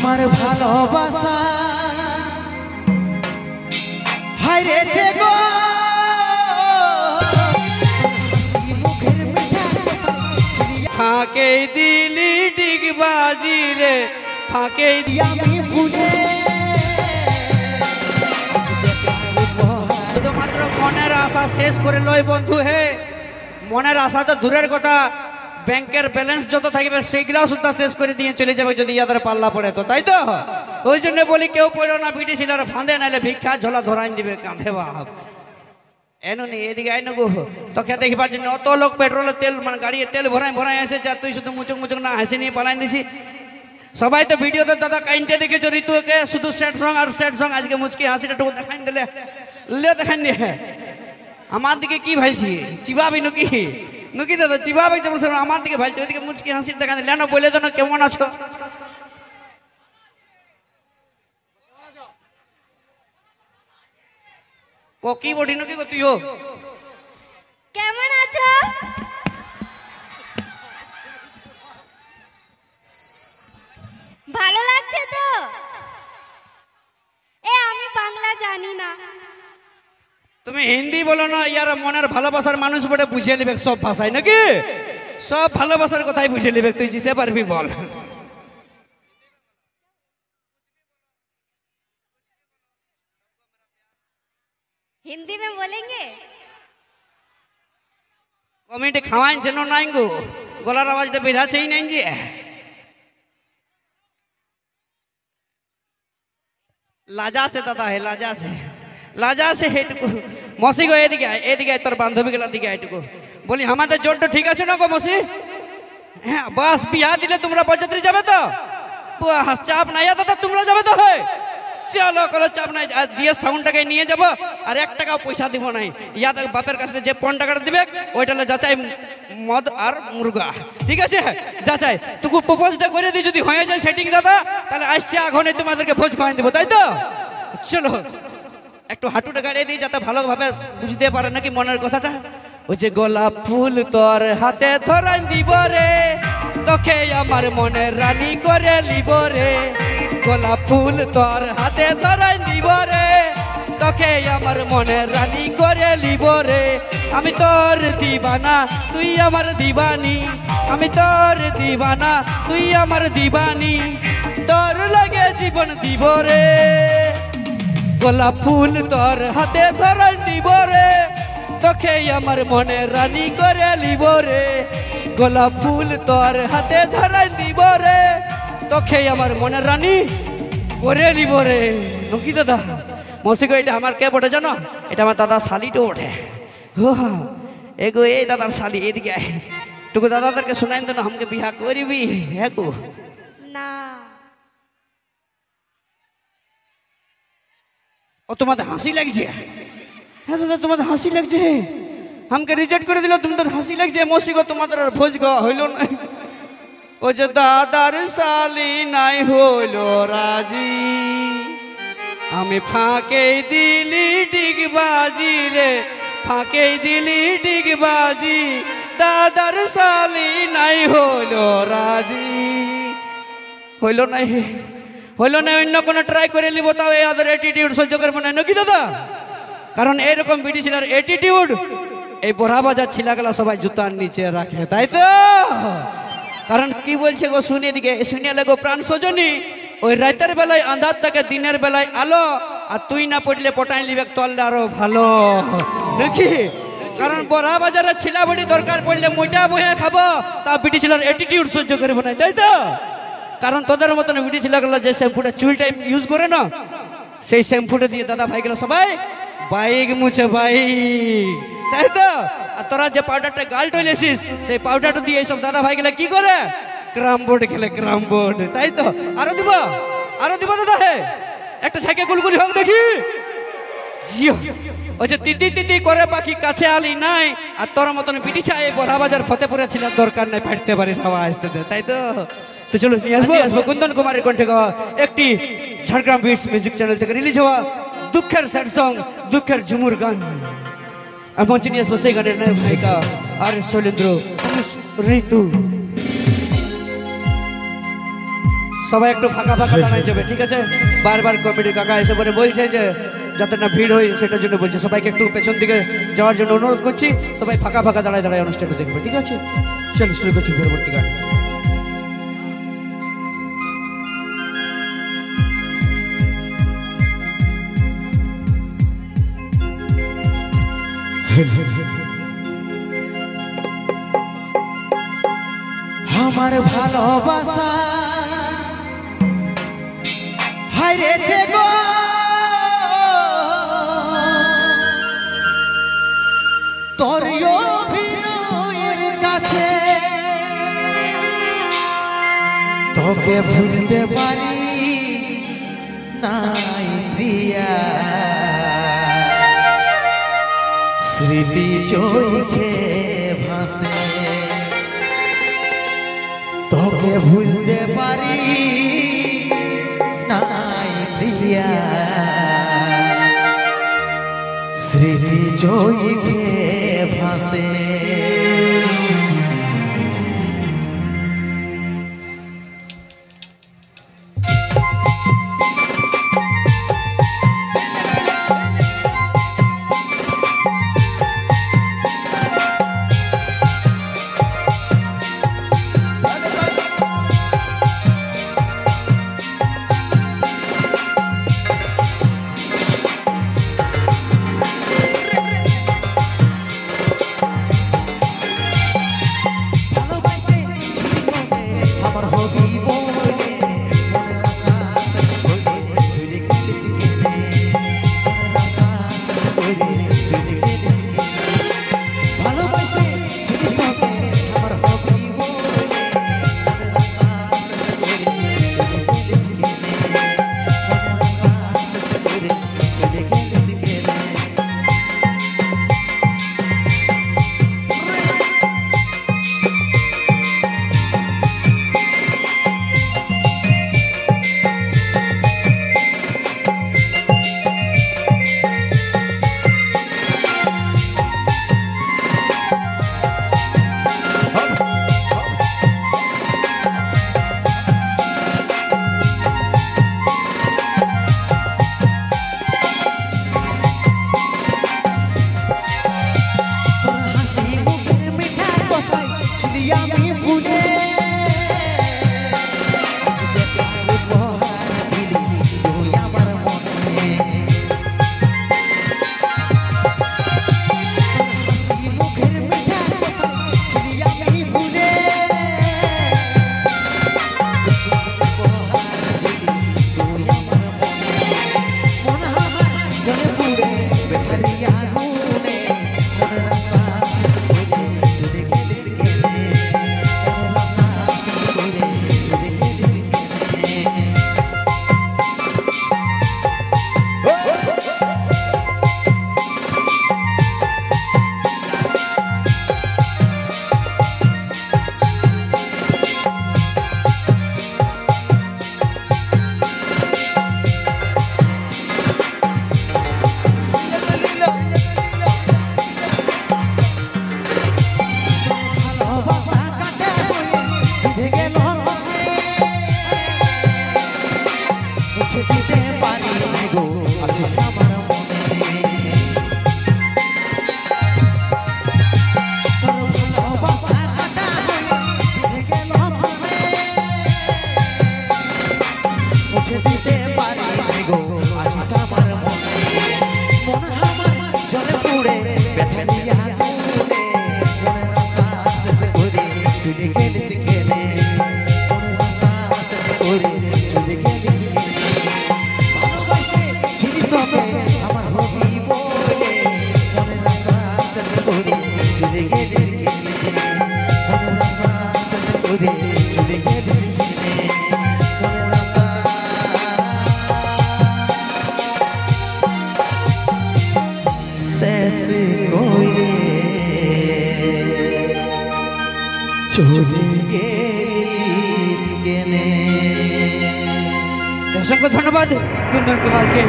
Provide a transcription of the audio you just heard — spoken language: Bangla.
আমার ভালোবাসা হারিয়েছে গো মুখের মিঠা ফাঁকে দিলি ডিগবাজি রে ফাঁকে আমি ভুলে শুধুমাত্র মনের আশা শেষ করে লয় বন্ধু হে মনের আশা তো দূরের কথা ব্যাংকের ব্যালেন্স যত থাকবে সেইগুলাও সুদ্ধা শেষ করে দিয়ে চলে যাবে যদি ইয়াদের পাল্লা পড়ে তো তাই তো ওই জন্য বলি কেউ পড়ো না ভিটি ছিল ফাঁদে নাইলে ভিক্ষা ঝোলা ধরাই দিবে কাঁধে বাপ এনুনি এদিকে আইন গো তোকে দেখবার জন্য অত লোক পেট্রোলের তেল মানে গাড়িতে তেল ভরাই ভরাই এসেছে আর তুই শুধু মুচুক মুচুক না হাসি নিয়ে পালাই দিছি সবাই তো ভিডিওতে দাদা কাইনতে দেখেছো ঋতুকে শুধু স্যাড সং আর স্যাড সং আজকে মুচকি হাসিটা টুকু দেখাই দিলে লে দেখাই দিয়ে আমার দিকে কি ভাইছি চিবাবি নুকি নুকি দাদা চিবাবি যেমন আমার দিকে ভাইছি ওইদিকে মুচকি হাসি দেখা দিলে না বলে তো না কেমন আছো কি বডি নুকি গো তুইও কেমন আছো ভালো লাগছে তো আমি বাংলা জানি না তুমি হিন্দি বলো না ইয়ার মনের ভালোবাসার মানুষ বটে বুঝিয়ে নেবে সব ভাষায় নাকি সব ভালোবাসার কথাই বুঝে নেবে তুই জিসে পারবি বল हिंदी में बोलेंगे কমিটি খাওয়াই যেন নাই গো গলার আওয়াজ তো বেরাছেই নাই যে লাজা আছে দাদা হে লাজা আছে হেটুকু মসি গো এদিকে তোর বান্ধবী গেলা দিকে এটুকু বলি আমাদের জোরটা ঠিক আছে না গো মসি হ্যাঁ বাস বিয়া দিলে তোমরা বরযাত্রী যাবে তো চাপ নাই দাদা তোমরা যাবে তো হে চলো কোনো চাপ নাই জিএস সাউন্ডটাকে নিয়ে যাবো আর 1 টাকাও পয়সা দিব নাই ইয়াদ বাপের কাছে যে 5 টাকাটা দিবে ওইটা যাচাই মদ আর মুরগা ঠিক আছে যাচাই তুকু প্রপোজটা করে দিই যদি হয়ে যায় সেটিং দাদা তাহলে আসছে আগুনে তোমাদেরকে ভোজ খাওয়াই দেবো তাই তো চলো একটু হাঁটুটা গাড়িয়ে দিই যাতে ভালোভাবে বুঝতে পারে নাকি মনের কথাটা ওই যে গোলাপ ফুল তোর হাতে ধরাই দিব রে তোকে আমার মনের রানী করে লিব রে গোলাপ ফুল তোর হাতে ধরাই দিব রে তোকে আমার মনের রানী করে লিব রে আমি তোর দিবানা তুই আমার দিবানি আমি তোর দিবানা তুই আমার দিবানি তোর লাগে জীবন দিব রে গোলাপ ফুল তোর হাতে ধরাই দিব রে তোকে আমার মনের রানী করে লিব রে গোলাপ ফুল তোর হাতে ধরাই দিব রে তোকে আমার মনের রানী করে লিব রে নকি দাদা মসি গো এটা আমার কে বটে জানো এটা আমার দাদা শালিটো ওঠে এগো এই দাদার শালি এদিকে টুকু দাদাদেরকে শোনাই দেন আমাকে বিয়া করবি হ্যাঁ গো না ও তোমাদের হাসি লাগছে হ্যাঁ দাদা তোমাদের হাসি লাগছে আমাকে রিজেক্ট করে দিল তোমাদের হাসি লাগছে মসি গো তোমাদের আর ভোজ খাওয়া হইল না ও যে দাদার শালি নাই হইল রাজি আমি ফাঁকে দিলি ডিগবাজি রে ফাঁকে দিলি ডিগবাজি দাদার শালি নাই হইল রাজি হইল নাই অন্য কোনো ট্রাই করে নিব তাও এই আদার অ্যাটিটিউড সহ্য করবো না নাকি দাদা কারণ এরকম বিটিশনার অ্যাটিটিউড এই বড়া বাজার ছিলাগুলা সবাই জুতার নিচে রাখে তাই তো কারণ কি বলছে গো শুনে দিকে শুনে লাগো প্রাণ সজনী ওই রাতের বেলায় আন্ধার থাকে দিনের বেলায় আলো আর তুই না পড়লে পটাই নিবে তললে আরো ভালো নাকি কারণ বড়া বাজারে ছিলা বড়ি দরকার পড়লে মুইটা বহে খাবো তা বিটিশনার অ্যাটিটিউড সহ্য করবো না তাই তো কারণ তোদের মতন বিটি ছিলাগুলো যে শ্যাম্পুটা চুল টাইম ইউজ করে না সেই শ্যাম্পুটা দিয়ে দাদা ভাইগুলো সবাই বাইক মুছে বাইক তাই তো আর তোরা যে পাউডারটা গাল টইলেছিস সেই পাউডারটা দিয়ে এইসব দাদা ভাইগুলো কি করে ক্রাম বোর্ড খেলে ক্রাম বোর্ড তাই তো আরো দিব দাদা হে একটা ছাইকে গুলগুলি হোক দেখি জিও ওই যে তিতি তিতি করে পাখি কাছে আলি নাই আর তোর মতন বিটি চাই বড়া বাজার ফতেপুরে ছিল দরকার নাই ফাটতে পারিস হাওয়া আসতে দে তাই তো তো চলো নিয়ে আসবো কুন্দন কুমারের কণ্ঠে গাওয়া একটি ঝাড়গ্রাম বিটস মিউজিক চ্যানেল থেকে রিলিজ হওয়া দুঃখের স্যাড সং দুঃখের ঝুমুর গান আর মঞ্চে নিয়ে আসবো সেই গানের নায়ক নায়িকা আর শৈলেন্দ্র ঋতু সবাই একটু ফাঁকা ফাঁকা দাঁড়ায় যাবে, ঠিক আছে? বারবার কমিটি কাকা এসে পরে বলছে যে যাতে না ভিড় হয় সেটার জন্য বলছে সবাইকে একটু পেছন দিকে যাওয়ার জন্য অনুরোধ করছি। সবাই ফাঁকা ফাঁকা দাঁড়ায় দাঁড়ায় অনুষ্ঠানটা দেখবে, ঠিক আছে? চলো শুরু করছি পরবর্তী গান। আমার ভালোবাসা হারিয়েছে গো তোর অভিনয়ের কাছে, তোকে ভুলতে পারি নাই প্রিয়া, স্মৃতি চোখে ভাসে, তোকে ভুলতে পারি নাই প্রিয়া, স্মৃতি চোখে ভাসে। অসংখ্য ধন্যবাদ কুন্দন কুমারকে।